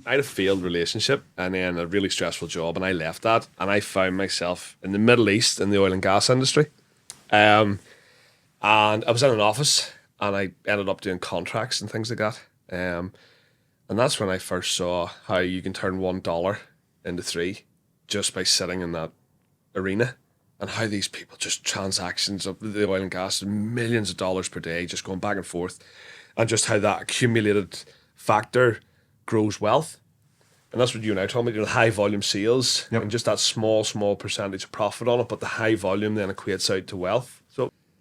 I had a failed relationship and then a really stressful job, and I left that, and I found myself in the Middle East in the oil and gas industry. And I was in an office, and I ended up doing contracts and things like that. And that's when I first saw how you can turn $1 into three just by sitting in that arena, and how these people just transactions of the oil and gas, millions of dollars per day, just going back and forth, and just how that accumulated factor grows wealth. And that's what you and I told me, high volume sales, and just that small percentage of profit on it, but the high volume then equates out to wealth.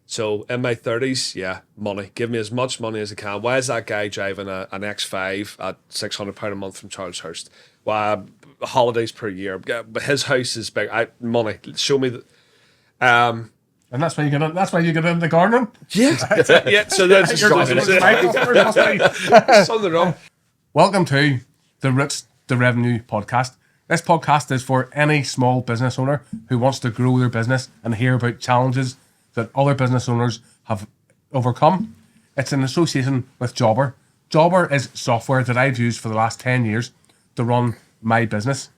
So in my 30s, money. Give me as much money as I can. Why is that guy driving an X5 at £600 a month from Charleshurst? Why holidays per year? But his house is big. Money. Show me that. And that's why you get in. That's why you get into gardening. Yeah. So that's something wrong. Welcome to the Roots to Revenue podcast. This podcast is for any small business owner who wants to grow their business and hear about challenges that other business owners have overcome. It's an association with Jobber. Jobber is software that I've used for the last 10 years to run my business.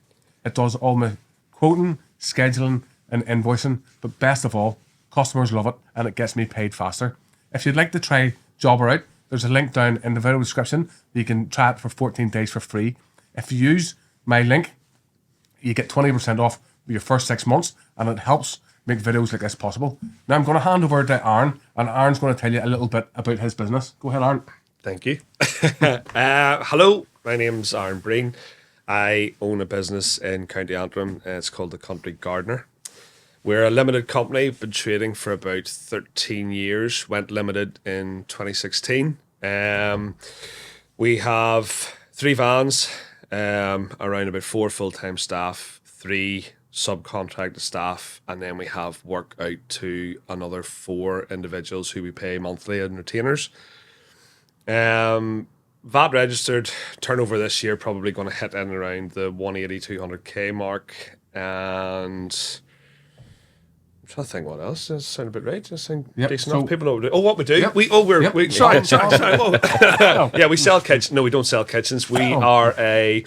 It does all my quoting, scheduling, and invoicing, but best of all, customers love it and it gets me paid faster. If you'd like to try Jobber out, there's a link down in the video description. You can try it for 14 days for free. If you use my link, you get 20% off your first 6 months, and it helps make videos like this possible. Now I'm going to hand over to Aaron, and Aaron's going to tell you a little bit about his business. Go ahead, Aaron. Thank you. Hello, my name's Aaron Breen. I own a business in County Antrim. It's called The Country Gardener. We're a limited company, been trading for about 13 years, went limited in 2016. We have 3 vans, around about 4 full-time staff, 3 subcontracted staff, and then we have work out to another 4 individuals who we pay monthly and retainers. VAT registered, turnover this year probably going to hit in around the 180-200k mark, and I'm trying to think what else. Does that sound a bit right? Does that sound decent enough? People know what we do. Oh, what we do? Yep. Sorry. Yeah, we sell kitchens. No, we don't sell kitchens. We are a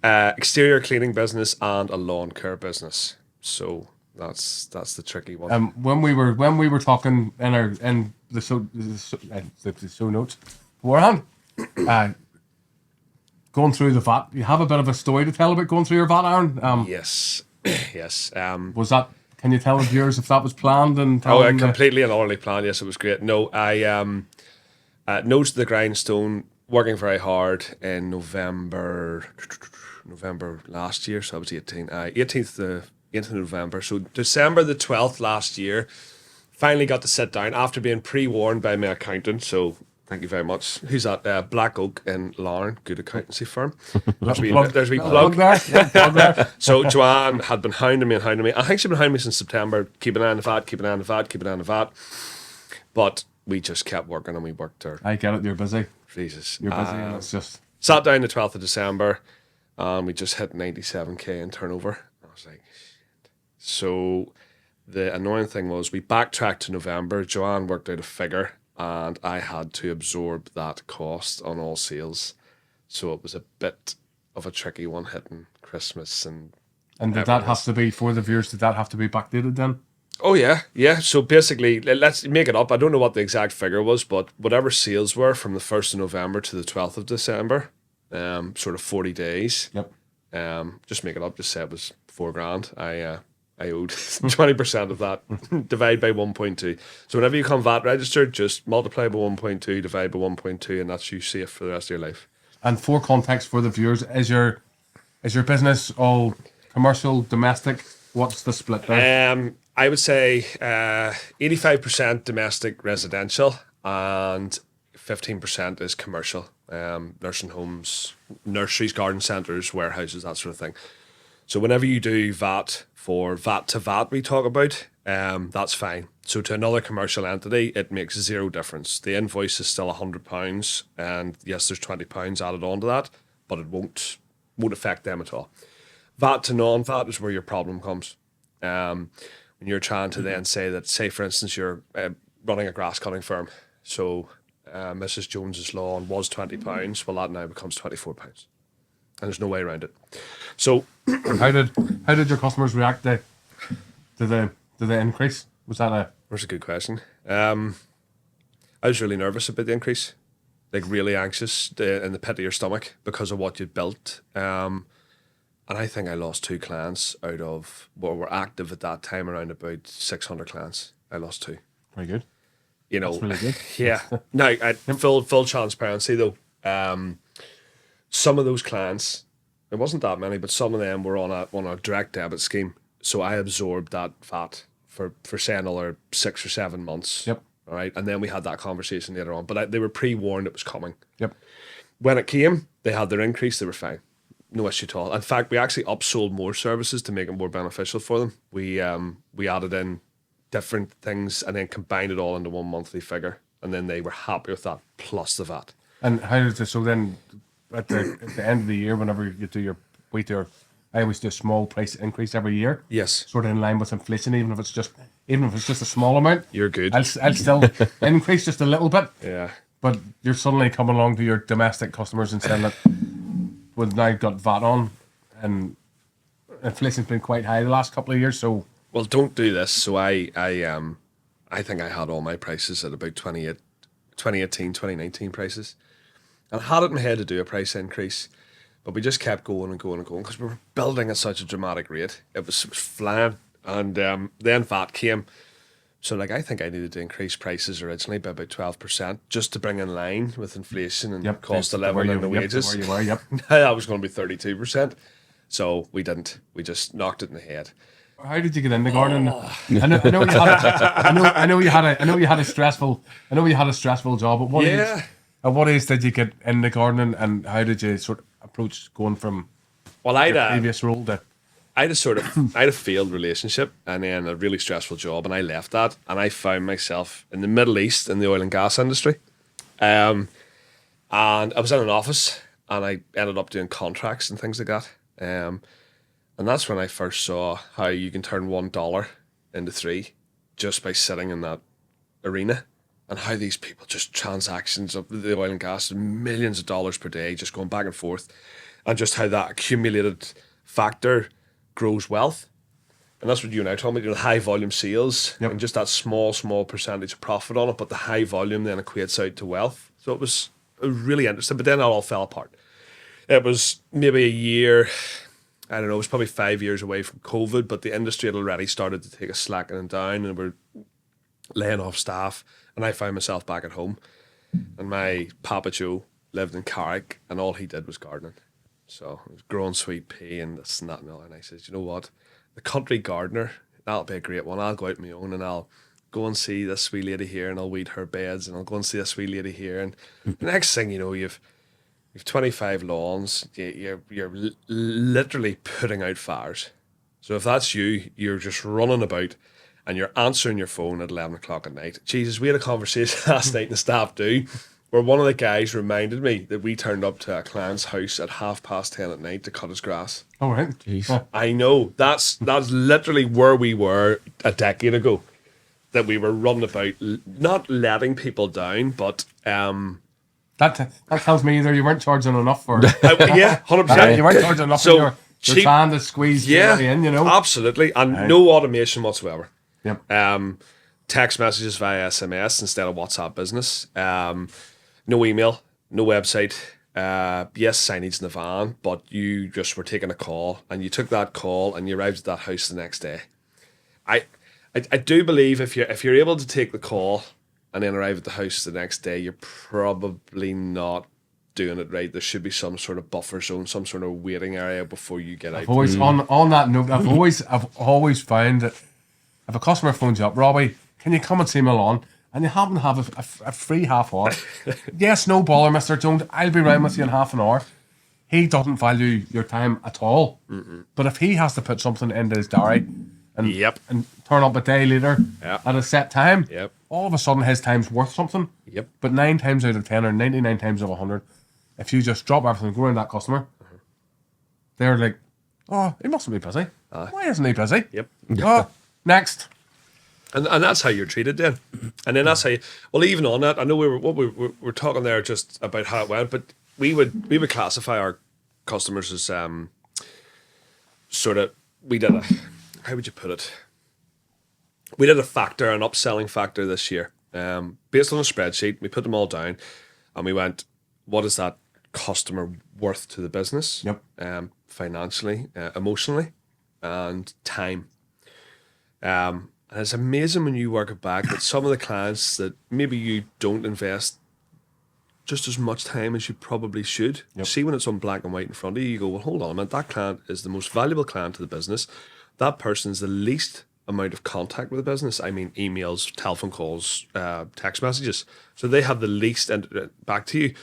exterior cleaning business and a lawn care business. So that's the tricky one. When we were talking in the show notes beforehand, going through the VAT, you have a bit of a story to tell about going through your VAT, Aaron. Yes. Was that? Can you tell the viewers if that was planned and? Completely and utterly planned. Yes, it was great. No, I nose to the grindstone, working very hard in November last year. So I was 18th of November. So December the 12th last year, finally got to sit down after being pre-warned by my accountant. So thank you very much. Who's that? Black Oak in Larne, good accountancy firm. There's a wee plug. There. So Joanne had been hounding me. I think she'd been hounding me since September. Keep an eye on the VAT. But we just kept working, and we worked her. I get it. You're busy. Jesus. You're busy, and it's just... Sat down the 12th of December, and we just hit 97k in turnover. I was like, shit. So the annoying thing was we backtracked to November. Joanne worked out a figure, and I had to absorb that cost on all sales. So it was a bit of a tricky one hitting Christmas. And did that have to be, for the viewers, did that have to be backdated then? Oh, yeah. So basically, let's make it up. I don't know what the exact figure was, but whatever sales were from the 1st of November to the 12th of December, sort of 40 days. Yep. Just make it up. Just say it was $4,000. I owed 20% of that. Divide by 1.2. So whenever you come VAT registered, just multiply by 1.2, divide by 1.2, and that's you safe for the rest of your life. And for context for the viewers, is your business all commercial, domestic? What's the split there? I would say 85% domestic residential and 15% is commercial. Nursing homes, nurseries, garden centres, warehouses, that sort of thing. So whenever you do VAT for VAT to VAT we talk about, that's fine. So to another commercial entity, it makes zero difference. The invoice is still £100, and yes, there's £20 added on to that, but it won't affect them at all. VAT to non-VAT is where your problem comes. When you're trying to then say that, say for instance, you're running a grass cutting firm, so Mrs. Jones's lawn was £20, well that now becomes £24. there's no way around it. So How did your customers react to the increase? Was that a that's a good question. I was really nervous about the increase, like really anxious in the pit of your stomach because of what you'd built. And I think I lost 2 clients out of what were active at that time, around about 600 clients. I lost 2. very good? You know, That's really good. yeah. Now, full transparency though. Some of those clients, it wasn't that many, but some of them were on a direct debit scheme. So I absorbed that VAT for say another 6 or 7 months. Yep. All right, and then we had that conversation later on. But they were pre-warned it was coming. Yep. When it came, they had their increase. They were fine, no issue at all. In fact, we actually upsold more services to make it more beneficial for them. We added in different things and then combined it all into one monthly figure, and then they were happy with that plus the VAT. And how does it, so then at the end of the year, whenever you do your I always do a small price increase every year. Yes, Sort of in line with inflation, even if it's just a small amount. you're good. I'll still increase just a little bit. Yeah. But you're suddenly coming along to your domestic customers and saying that we've now got VAT on and inflation's been quite high the last couple of years, so Well, don't do this. So I think I had all my prices at about 2018, 2019 prices. And I had it in my head to do a price increase, but we just kept going and going and going because we were building at such a dramatic rate. It was flying. And then VAT came. So like I think I needed to increase prices originally by about 12% just to bring in line with inflation and cost of living and the wages. Where you were, yep. That was going to be 32%. So we didn't. We just knocked it in the head. How did you get into gardening? I know you had a stressful job. At what age did you get into gardening, and how did you sort of approach going from Well, I your had previous role to? I had a failed relationship and then a really stressful job, and I left that, and I found myself in the Middle East in the oil and gas industry. And I was in an office, and I ended up doing contracts and things like that. And that's when I first saw how you can turn $1 into 3 just by sitting in that arena, and how these people just transactions of the oil and gas, millions of dollars per day, just going back and forth, and just how that accumulated factor grows wealth. And that's what you and I told me, high volume sales, Yep. and just that small percentage of profit on it, but the high volume then equates out to wealth. So it was really interesting, but then it all fell apart. It was maybe a year, I don't know, it was probably 5 years away from COVID, but the industry had already started to take a slackening down, and we're laying off staff, and I found myself back at home. And my Papa Joe lived in Carrick, and all he did was gardening. So it was growing sweet pea and this and that and all. And I said, you know what? The country gardener, that'll be a great one. I'll go out on my own and I'll go and see this wee lady here and I'll weed her beds, and I'll go and see this wee lady here. And the next thing you know, you've 25 lawns. You're literally putting out fires. So if that's you, you're just running about and you're answering your phone at 11 o'clock at night. Jesus, we had a conversation last night in the staff do, where one of the guys reminded me that we turned up to a client's house at 10:30 at night to cut his grass. Oh, right. Jeez. I know. That's literally where we were a decade ago. That we were running about, not letting people down, but That tells me either you weren't charging enough or yeah, 100%. you weren't charging enough, So, and you're cheap- trying to squeeze everybody in, you know. Absolutely, and no automation whatsoever. Yep. Text messages via SMS instead of WhatsApp Business. No email, no website. Yes, signage in the van, but you just were taking a call, and you took that call, and you arrived at that house the next day. I do believe if you're able to take the call and then arrive at the house the next day, you're probably not doing it right. There should be some sort of buffer zone, some sort of waiting area before you get out. I've always on that note, I've always found that if a customer phones you up, Robbie, can you come and see my lawn? And you happen to have a free half hour. Yes, no bother, Mr. Jones. I'll be round with you in half an hour. He doesn't value your time at all. But if he has to put something into his diary and Yep. and turn up a day later Yep. at a set time, Yep. all of a sudden his time's worth something. Yep. But 9 times out of 10 or 99 times out of 100, if you just drop everything and go around that customer, they're like, oh, he mustn't be busy. Why isn't he busy? Yep. Oh, next. And that's how you're treated then. And then that's how you, well, even on that, I know we were talking there just about how it went, but we would classify our customers is sort of, we did a, how would you put it? We did a factor, an upselling factor this year, based on a spreadsheet. We put them all down, and we went, what is that customer worth to the business? Yep. Financially, emotionally, and time. And it's amazing when you work it back that some of the clients that maybe you don't invest just as much time as you probably should. Yep. See, when it's on black and white in front of you, you go, well, hold on a minute, that client is the most valuable client to the business. That person's the least amount of contact with the business. I mean, emails, telephone calls, text messages. So they have the least back to you,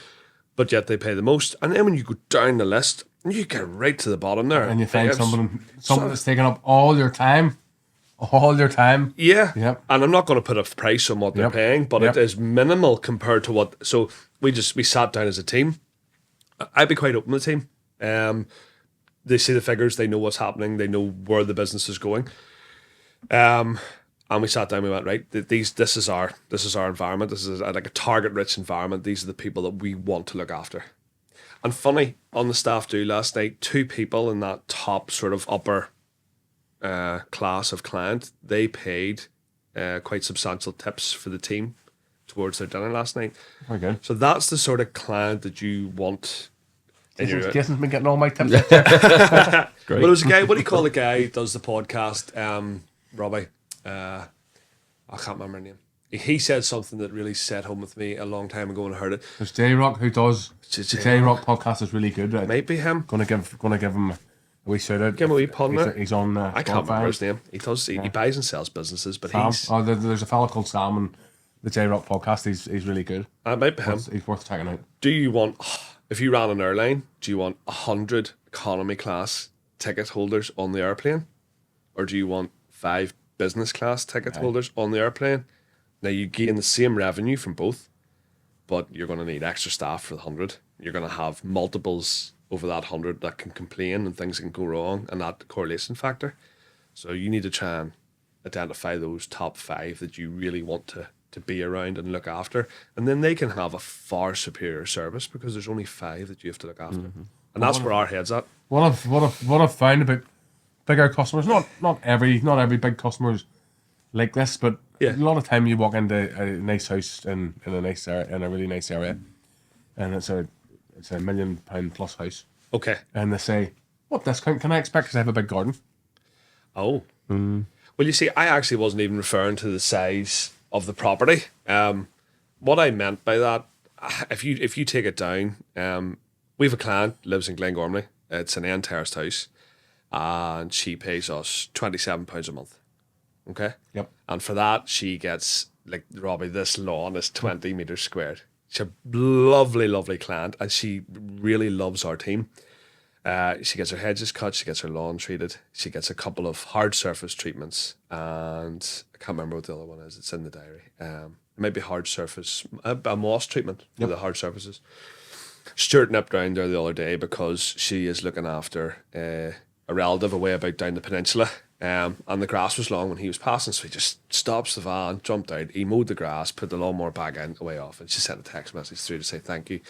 but yet they pay the most. And then when you go down the list, you get right to the bottom there. And you find someone that's taking up all your time. All your time. Yeah. Yep. And I'm not going to put a price on what they're paying, but it is minimal compared to what. So we sat down as a team. I'd be quite open with the team. They see the figures, they know what's happening, they know where the business is going. And we sat down, we went, right, this is our environment. This is like a target rich environment. These are the people that we want to look after. And funny, on the staff do last night, 2 people in that top sort of upper class of client, they paid quite substantial tips for the team towards their dinner last night. Very good. So that's the sort of client that you want. Jason's been getting all my tips. Great. But there was a guy, what do you call the guy who does the podcast? Robbie. I can't remember his name. He said something that really set home with me a long time ago and I heard it. There's J-Rock who does the J-Rock podcast is really good. Right? Might be him. Gonna give him a wee shout out. Give him a wee pun there. He's on. I can't remember his name. He does. He buys and sells businesses, but Sam. There's a fella called Sam and the J-Rock podcast. He's really good. That might be him. He's worth checking out. Do you want, if you ran an airline, do you want 100 economy class ticket holders on the airplane, or do you want 5 business class ticket holders on the airplane? Now you gain the same revenue from both, but you're going to need extra staff for the 100. You're going to have multiples over that 100 that can complain and things can go wrong, and that correlation factor. So you need to try and identify those top 5 that you really want to be around and look after, and then they can have a far superior service because there's only 5 that you have to look after, and that's where our head's at. What I've found about bigger customers, not every big customer's like this, but a lot of time you walk into a nice house in a really nice area, and it's a £1 million plus house. Okay. And they say, "What discount can I expect because I have a big garden?" Oh. Well, you see, I actually wasn't even referring to the size of the property. What I meant by that, if you take it down, we have a client lives in Glengormley. It's an end terraced house, and she pays us £27 a month. Okay. Yep. And for that, she gets, like, Robbie, this lawn is 20 meters squared. She's a lovely, lovely client, and she really loves our team. She gets her hedges cut, she gets her lawn treated, she gets a couple of hard surface treatments, and I can't remember what the other one is. It's in the diary. It might be hard surface, a moss treatment for the hard surfaces. Stuart nipped round there the other day because she is looking after a relative away about down the peninsula. And the grass was long when he was passing, so he just stops the van, jumped out, he mowed the grass, put the lawnmower back in, away off, and she sent a text message through to say thank you.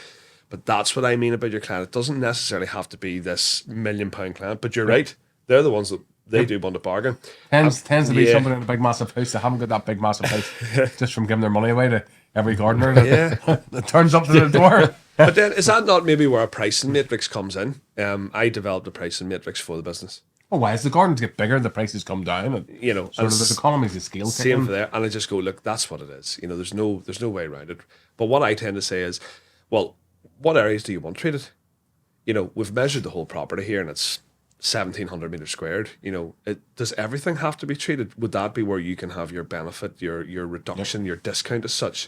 But that's what I mean about your client. It doesn't necessarily have to be this £1 million client, but you're right. They're the ones that they do want to bargain. Tends to be somebody in a big massive house that haven't got that big massive house just from giving their money away to every gardener that turns up to the door. But then, is that not maybe where a pricing matrix comes in? I developed a pricing matrix for the business. Oh, why? As the gardens get bigger, the prices come down, and sort of there's economies of scale. Same for there, and I just go, look, that's what it is. There's no way around it. But what I tend to say is, well, what areas do you want treated? We've measured the whole property here, and it's 1,700 meters squared. Does everything have to be treated? Would that be where you can have your benefit, your reduction, your discount as such?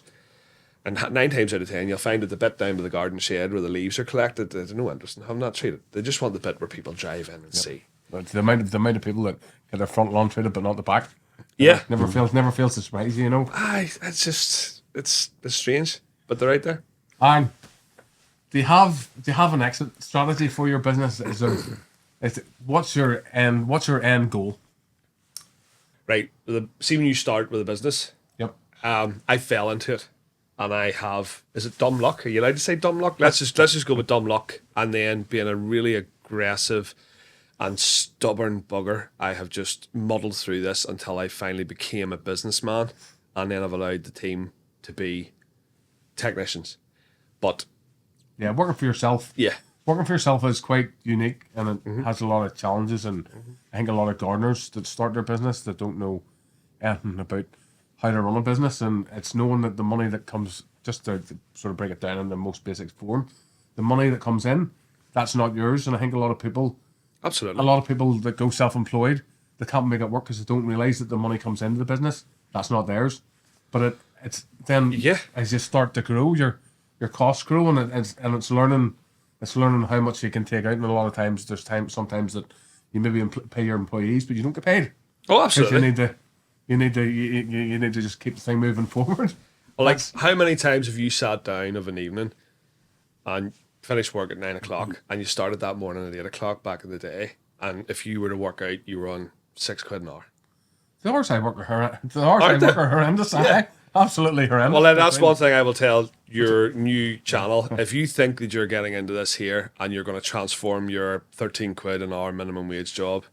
And 9 times out of 10, you'll find that the bit down by the garden shed where the leaves are collected, there's no interest in having that treated. They just want the bit where people drive in and see. But the amount of people that get their front lawn treated but not the back, never fails to surprise you. It's just it's strange, but they're out there. And do you have an exit strategy for your business? What's your end goal? Right. See, when you start with a business, yep. I fell into it. and I have, is it dumb luck? Are you allowed to say dumb luck? Let's just go with dumb luck. And then being a really aggressive and stubborn bugger, I have just muddled through this until I finally became a businessman, and then I've allowed the team to be technicians. But Yeah, working for yourself. yeah, Working for yourself is quite unique, and it has a lot of challenges. And I think a lot of gardeners that start their business that don't know anything about how to run a business, and it's knowing that the money that comes, just to sort of break it down in the most basic form, the money that comes in, that's not yours. And I think a lot of people absolutely. that go self-employed, they can't make it work because they don't realize that the money comes into the business, that's not theirs. But it's then as you start to grow, your costs grow, and it's learning how much you can take out. And a lot of times sometimes that you maybe pay your employees, but you don't get paid. Oh, absolutely. You need to just keep the thing moving forward. Well, like, how many times have you sat down of an evening and finished work at 9 o'clock and you started that morning at 8 o'clock back in the day, and if you were to work out, you were on £6 an hour? The hours I work are horrendous. Yeah. Absolutely horrendous. Well, then that's one thing I will tell your new channel. If you think that you're getting into this here and you're going to transform your £13 an hour minimum wage job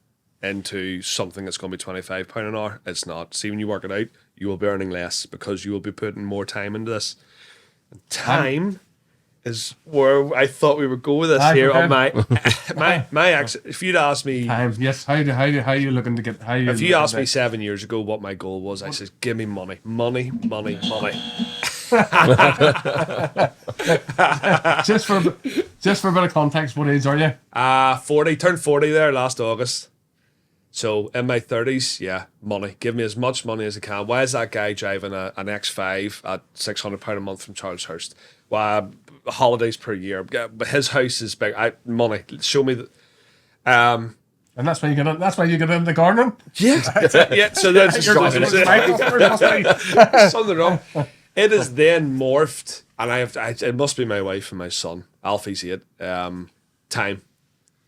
into something that's going to be £25 an hour, it's not. See, when you work it out, you will be earning less because you will be putting more time into this. And time is where I thought we would go with this here on my if you'd asked me time. Yes, how you looking to get? If you asked me 7 years ago what my goal was, I said, give me money. just for a bit of context, what age are you? 40. Turned 40 there last August. So in my 30s, yeah, money. Give me as much money as I can. Why is that guy driving an X5 at £600 a month from Charleshurst? Why holidays per year? But his house is big. Money. Show me the. And that's why you get in. That's why you get into gardening. Yeah, yeah. So that's something wrong. It is then morphed, and it must be my wife and my son. Alfie's 8. Time.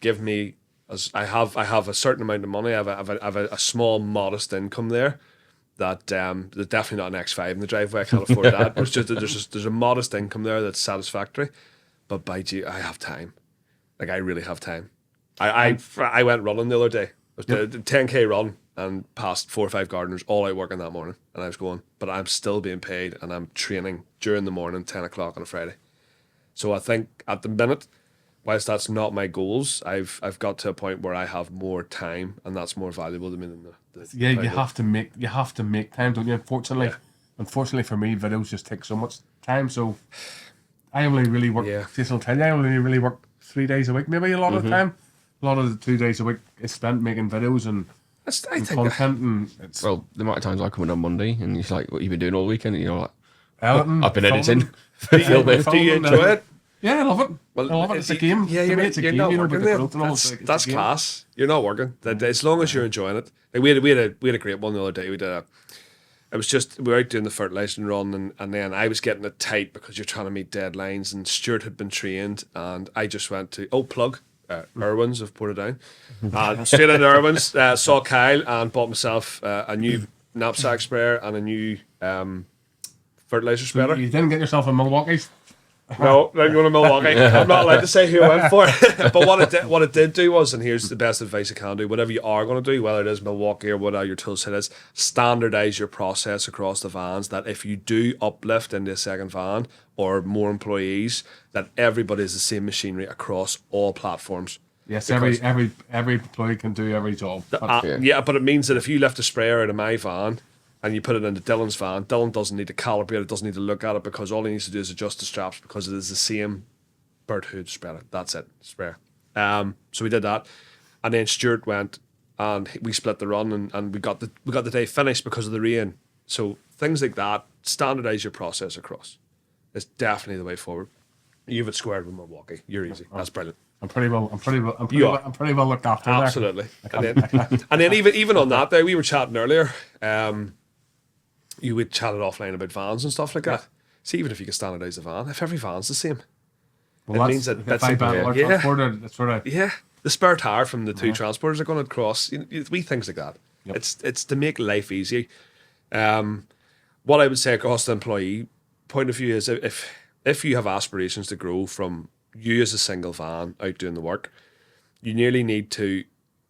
Give me. As I have a certain amount of money. I have a small, modest income there. That there's definitely not an X5 in the driveway. I can't afford that. It's just there's a modest income there that's satisfactory. But by gee, I have time. Like, I really have time. I went running the other day. It was a 10k run and passed 4 or 5 gardeners all out working that morning, and I was going, but I'm still being paid, and I'm training during the morning, 10 o'clock on a Friday. So I think at the minute, whilst that's not my goals, I've got to a point where I have more time, and that's more valuable to me than the you have to make time, don't you? Unfortunately for me, videos just take so much time. So I only really work. Jason will tell you, I only really work 3 days a week, maybe a lot of the time. A lot of the 2 days a week is spent making videos and content. And it's, well, the amount of times I come in on Monday and it's like, what you've been doing all weekend? And you're like, editing, I've been editing. Do you enjoy it? Yeah, I love it. Well, I love it. It's a game. Yeah, you're not working there. That's game. class. You're not working. As long as you're enjoying it. Like, we had a great one the other day. It was just, we were out doing the fertilising run, and then I was getting it tight because you're trying to meet deadlines, and Stuart had been trained, and I just went to plug Irwin's of Portadown. Straight into Irwin's, saw Kyle and bought myself a new knapsack sprayer and a new fertiliser spreader. You didn't get yourself a Milwaukee's? No, I'm going to Milwaukee. I'm not allowed to say who I went for. But what it did do was, and here's the best advice I can do, whatever you are going to do, whether it is Milwaukee or whatever your tool set is, standardise your process across the vans, that if you do uplift into a second van or more employees, that everybody has the same machinery across all platforms. Yes, every employee can do every job. Yeah, but it means that if you lift a sprayer out of my van and you put it into Dylan's van, Dylan doesn't need to calibrate it, doesn't need to look at it, because all he needs to do is adjust the straps, because it is the same bird hood spreader. That's it, sprayer. So we did that, and then Stuart went and we split the run, and we got the day finished because of the rain. So things like that, standardise your process across. It's definitely the way forward. You've it squared with Milwaukee. You're easy. That's brilliant. I'm pretty well looked after. Absolutely. And then even on that day, we were chatting earlier. You would chatted offline about vans and stuff like that. See, even if you can standardise a van, if every van's the same, it means that bits of the spare tire from the two transporters are going to cross. Wee things like that. Yep. It's to make life easy. What I would say across the employee point of view is if you have aspirations to grow from you as a single van out doing the work, you nearly need to.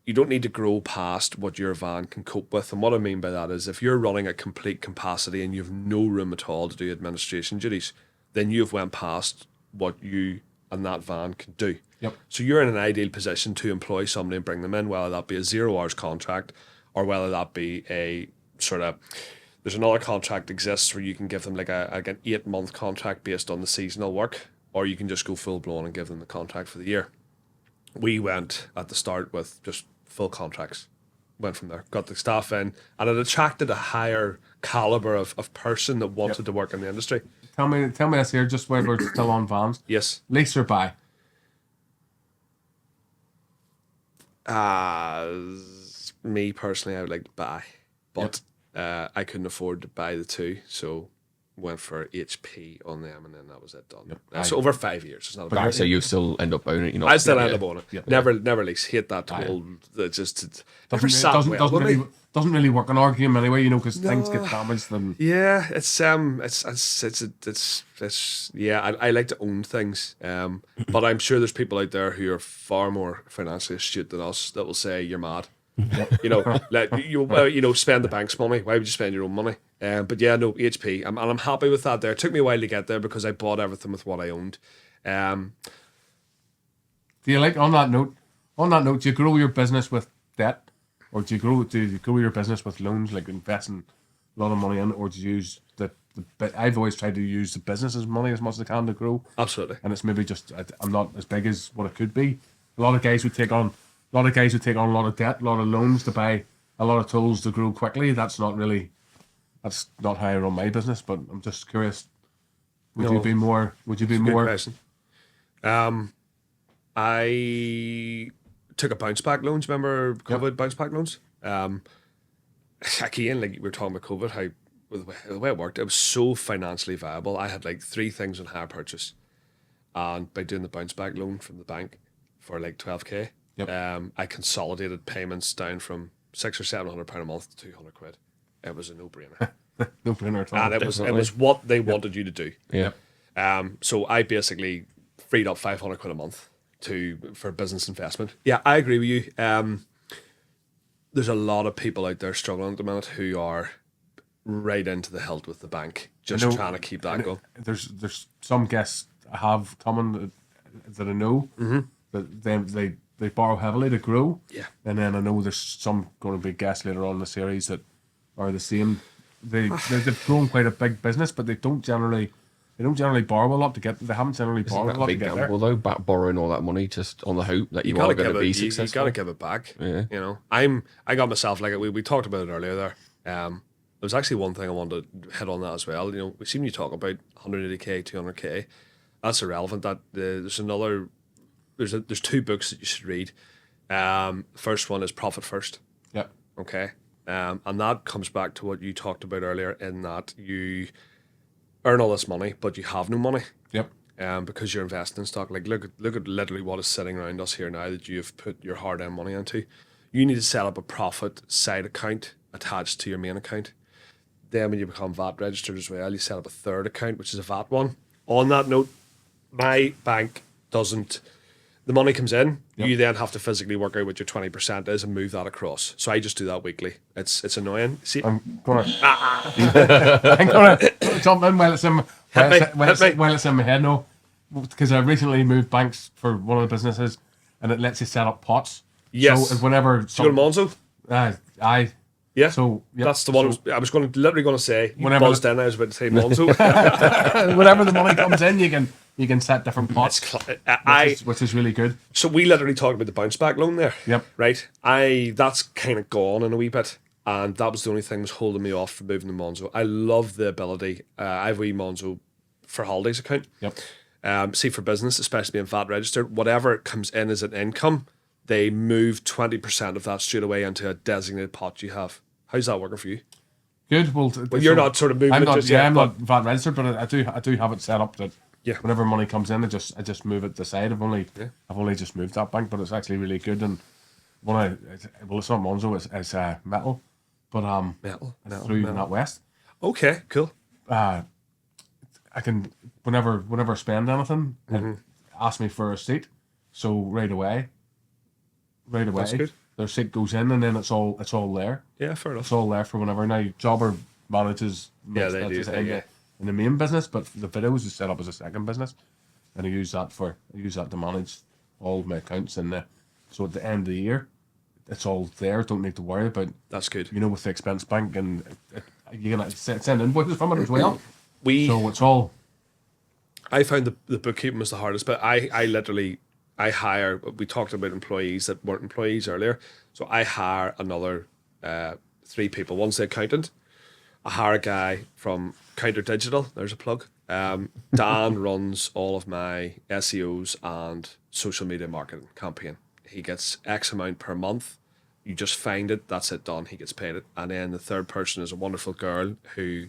You don't need to grow past what your van can cope with. And what I mean by that is if you're running at complete capacity and you have no room at all to do administration duties, then you've went past what you and that van can do. Yep. So you're in an ideal position to employ somebody and bring them in, whether that be a 0 hours contract or whether that be a sort of, there's another contract exists where you can give them like an 8-month contract based on the seasonal work, or you can just go full blown and give them the contract for the year. We went at the start with just full contracts. Went from there, got the staff in, and it attracted a higher caliber of person that wanted to work in the industry. Tell me this here, just while we're still on vans. Yes. Lease or buy? Me personally, I would like to buy, but I couldn't afford to buy the two, so went for HP on them, and then that was it done. Yep. So over 5 years, it's not. So you still end up owning it. You know, I still end up owning it. Yeah. Never lease. Hate that whole. It just it never sat doesn't, well doesn't with really me. doesn't really work on our game anyway, you know, because things get damaged. And Yeah, it's yeah. I like to own things, but I'm sure there's people out there who are far more financially astute than us that will say you're mad. You know, like you spend the bank's money. Why would you spend your own money? But yeah, no, HP. I'm happy with that. There, it took me a while to get there because I bought everything with what I owned. do you like on that note? Do you grow your business with debt, or do you grow your business with loans, like investing a lot of money in, or do you use the I've always tried to use the business's money as much as I can to grow. Absolutely. And it's maybe just I'm not as big as what it could be. A lot of guys would take on a lot of debt, a lot of loans to buy a lot of tools to grow quickly. That's not how I run my business. But I'm just curious. Would you be more? Good question. I took a bounce back loan. Do you remember COVID bounce back loans? Again, like we were talking about COVID, how the way it worked, it was so financially viable. I had like 3 things on hire purchase, and by doing the bounce back loan from the bank for like 12k, I consolidated payments down from £600 or £700 a month to £200. It was a no brainer. No brainer at all. And it was what they wanted you to do. Yeah. So I basically freed up £500 a month for business investment. Yeah, I agree with you. There's a lot of people out there struggling at the minute who are right into the hilt with the bank, just trying to keep that going. There's some guests I have coming that I know that they borrow heavily to grow. Yeah. And then I know there's some going to be guests later on in the series that are the same. They've grown quite a big business, but they don't generally borrow a lot to get. They haven't generally borrowed a lot to get there. Although borrowing all that money just on the hope that you are going to be successful. You got to give it back. Yeah. You know, I got myself like we talked about it earlier there. There was actually one thing I wanted to hit on that as well. You know, we seem you talk about 180k, 200k. That's irrelevant. That there's 2 books that you should read. First one is Profit First. Yeah. Okay. And that comes back to what you talked about earlier, in that you earn all this money, but you have no money. Yep. Because you're investing in stock. Like look at literally what is sitting around us here now that you have put your hard-earned money into. You need to set up a profit side account attached to your main account. Then when you become VAT registered as well, you set up a third account, which is a VAT one. On that note, my bank doesn't. The money comes in, you then have to physically work out what your 20% is and move that across. So I just do that weekly. It's annoying. See, I'm gonna jump in while it's in my head now, because I recently moved banks for one of the businesses, and it lets you set up pots. Yes. So whenever do you go to Monzo? aye. Yeah. So that's the one. I was literally going to say. Whenever buzzed in, I was about to say Monzo. whenever the money comes in, you can set different pots, which is really good. So we literally talked about the bounce back loan there. Yep. Right. That's kind of gone in a wee bit, and that was the only thing that was holding me off from moving to Monzo. I love the ability. I have a wee Monzo for holidays account. Yep. See, for business, especially being VAT registered, whatever comes in as an income, they move 20% of that straight away into a designated pot you have. How's that working for you? Good. Well, you're not sort of moving I'm it not, just yeah, yet. I'm not VAT registered, but I do have it set up that whenever money comes in, I just move it to the side. I've only just moved that bank, but it's actually really good. And it's not Monzo, it's metal, but metal through NatWest. Okay, cool. I I can whenever I spend anything, it ask me for a receipt. So right away, That's good. the receipt goes in, and then it's all there. Yeah, fair enough. It's all there for whenever. Now, Jobber manages Yeah, they that do, just yeah. in the main business, but the videos is set up as a second business, and I use that to manage all of my accounts, and so at the end of the year, it's all there. Don't need to worry about, That's good. with the expense bank, and you can send invoices from it as well. We So it's all I found the bookkeeping was the hardest, but I literally I hire. We talked about employees that weren't employees earlier, so I hire another 3 people. One's the accountant. I hire a guy from Counter Digital. There's a plug. Dan runs all of my SEOs and social media marketing campaign. He gets X amount per month. You just find it. That's it. Done. He gets paid it. And then the third person is a wonderful girl who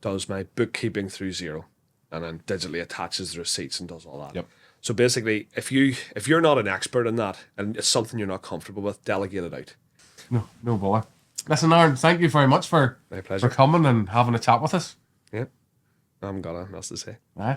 does my bookkeeping through Zero, and then digitally attaches the receipts and does all that. Yep. So basically, if you're not an expert in that and it's something you're not comfortable with, delegate it out. no bother. Listen, Aaron, thank you very much for My pleasure. coming and having a chat with us. Yeah, I haven't got anything else to say. Right.